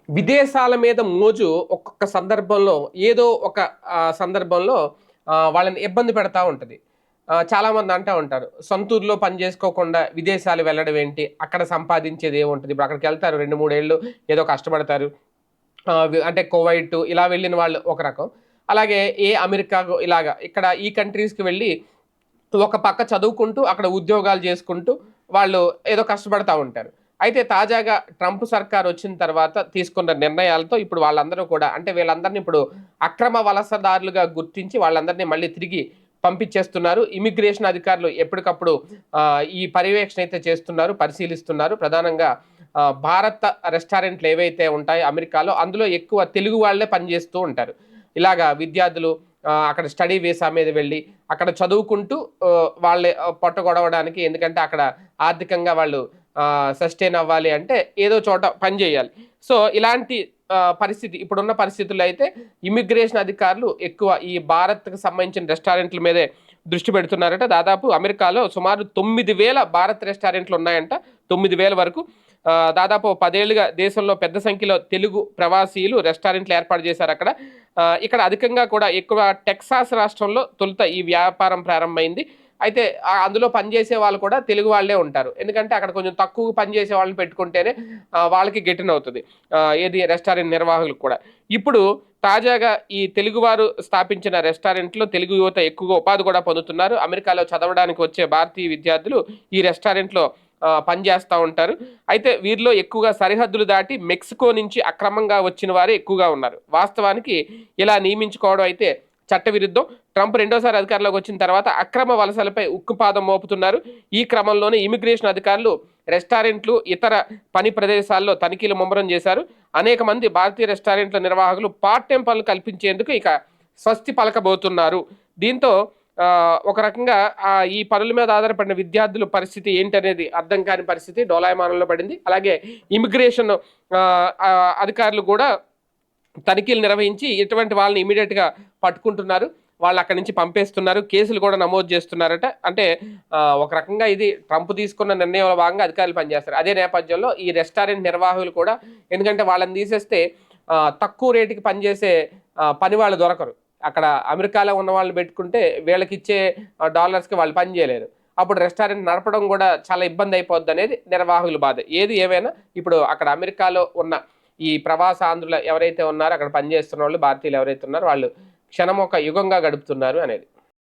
విదేశాల మీద మోజు ఒక్కొక్క సందర్భంలో ఏదో ఒక సందర్భంలో వాళ్ళని ఇబ్బంది పెడతా ఉంటది. చాలామంది అంటా ఉంటారు. సొంతూరులో పని చేసుకోకుండా విదేశాలు వెళ్ళడం ఏంటి? అక్కడ సంపాదించేది ఏముంటది? ఇప్పుడు అక్కడికెళ్తారు 2, 3 ఏళ్ళు ఏదో కష్టపడతారు. అంటే కువైట్ ఇలా వెళ్ళిన వాళ్ళు ఒక రకం. అలాగే అమెరికాకో ఇలాగా ఇక్కడ ఈ కంట్రీస్‌కి వెళ్ళి ఒక పక్క చదువుకుంటూ, అక్కడ ఉద్యోగాలు చేసుకుంటూ వాళ్ళు ఏదో కష్టపడతా ఉంటారు. అయితే తాజాగా ట్రంప్ సర్కార్ వచ్చిన తర్వాత తీసుకున్న నిర్ణయాలతో ఇప్పుడు వాళ్ళందరూ కూడా అంటే వీళ్ళందరిని ఇప్పుడు అక్రమ వలసదారులుగా గుర్తించి వాళ్ళందరినీ మళ్ళీ తిరిగి పంపించేస్తున్నారు. ఇమిగ్రేషన్ అధికారులు ఎప్పటికప్పుడు ఈ పర్యవేక్షణ అయితే చేస్తున్నారు, పరిశీలిస్తున్నారు. ప్రధానంగా భారత రెస్టారెంట్లు ఏవైతే ఉంటాయో అమెరికాలో అందులో ఎక్కువ తెలుగు వాళ్ళే పనిచేస్తూ ఉంటారు. ఇలాగా విద్యార్థులు అక్కడ స్టడీ వీసా మీద వెళ్ళి అక్కడ చదువుకుంటూ వాళ్ళే పొట్ట గొడవడానికి ఎందుకంటే అక్కడ ఆర్థికంగా వాళ్ళు సస్టైన్ అవ్వాలి అంటే ఏదో చోట పని చేయాలి. సో, ఇలాంటి పరిస్థితి ఇప్పుడున్న పరిస్థితుల్లో అయితే ఇమిగ్రేషన్ అధికారులు ఎక్కువ ఈ భారత్‌కి సంబంధించిన రెస్టారెంట్ల మీదే దృష్టి పెడుతున్నారట. దాదాపు అమెరికాలో సుమారు 9,000 భారత్ రెస్టారెంట్లు ఉన్నాయంట. 9,000 వరకు. దాదాపు 10 ఏళ్లుగా దేశంలో పెద్ద సంఖ్యలో తెలుగు ప్రవాసీలు రెస్టారెంట్లు ఏర్పాటు చేశారక్కడ. ఇక్కడ అధికంగా కూడా ఎక్కువ టెక్సాస్ రాష్ట్రంలో తొలుత ఈ వ్యాపారం ప్రారంభమైంది. అయితే అందులో పనిచేసే వాళ్ళు కూడా తెలుగు వాళ్ళే ఉంటారు. ఎందుకంటే అక్కడ కొంచెం తక్కువ పనిచేసే వాళ్ళని పెట్టుకుంటేనే వాళ్ళకి గిట్టనవుతది. ఏది రెస్టారెంట్ నిర్వాహకులకు కూడా. ఇప్పుడు తాజాగా ఈ తెలుగువారు స్థాపించిన రెస్టారెంట్‌లో తెలుగు యువత ఎక్కువగా ఉపాధి కూడా పొందుతున్నారు. అమెరికాలో చదవడానికి వచ్చే భారతీయ విద్యార్థులు ఈ రెస్టారెంట్‌లో పనిచేస్తా ఉంటారు. అయితే వీరిలో ఎక్కువగా సరిహద్దులు దాటి మెక్సికో నుంచి అక్రమంగా వచ్చిన వారే ఎక్కువగా ఉన్నారు. వాస్తవానికి ఇలా నియమించుకోవడం అయితే చట్టవిరుద్ధం. ట్రంప్ రెండోసారి అధికారంలోకి వచ్చిన తర్వాత అక్రమ వలసలపై ఉక్కుపాదం మోపుతున్నారు. ఈ క్రమంలోనే ఇమిగ్రేషన్ అధికారులు రెస్టారెంట్లు, ఇతర పని ప్రదేశాల్లో తనిఖీలు ముమ్మరం చేశారు. అనేక మంది భారతీయ రెస్టారెంట్ల నిర్వాహకులు పార్ట్ టైం పనులు కల్పించేందుకు ఇక స్వస్తి పలకబోతున్నారు. దీంతో ఒక రకంగా ఈ పనుల మీద ఆధారపడిన విద్యార్థుల పరిస్థితి ఏంటనేది అర్థం కాని పరిస్థితి డోలాయమానంలో పడింది. అలాగే ఇమిగ్రేషన్ అధికారులు కూడా తనిఖీలు నిర్వహించి ఇటువంటి వాళ్ళని ఇమీడియట్‌గా పట్టుకుంటున్నారు. వాళ్ళు అక్కడి నుంచి పంపేస్తున్నారు. కేసులు కూడా నమోదు చేస్తున్నారట. అంటే ఒక రకంగా ఇది ట్రంప్ తీసుకున్న నిర్ణయంలో భాగంగా అధికారులు పనిచేస్తారు. అదే నేపథ్యంలో ఈ రెస్టారెంట్ నిర్వాహకులు కూడా ఎందుకంటే వాళ్ళని తీసేస్తే తక్కువ రేటుకి పనిచేసే పని వాళ్ళు దొరకరు. అక్కడ అమెరికాలో ఉన్న వాళ్ళని పెట్టుకుంటే వీళ్ళకిచ్చే డాలర్స్‌కి వాళ్ళు పని చేయలేరు. అప్పుడు రెస్టారెంట్ నడపడం కూడా చాలా ఇబ్బంది అయిపోద్దనేది నిర్వాహకుల బాధ. ఏది ఏమైనా ఇప్పుడు అక్కడ అమెరికాలో ఉన్న ఈ ప్రవాసాంధ్రులు ఎవరైతే ఉన్నారో అక్కడ పనిచేస్తున్నోళ్ళు భారతీయులు ఎవరైతే ఉన్నారో వాళ్ళు క్షణం ఒక యుగంగా గడుపుతున్నారు అనేది.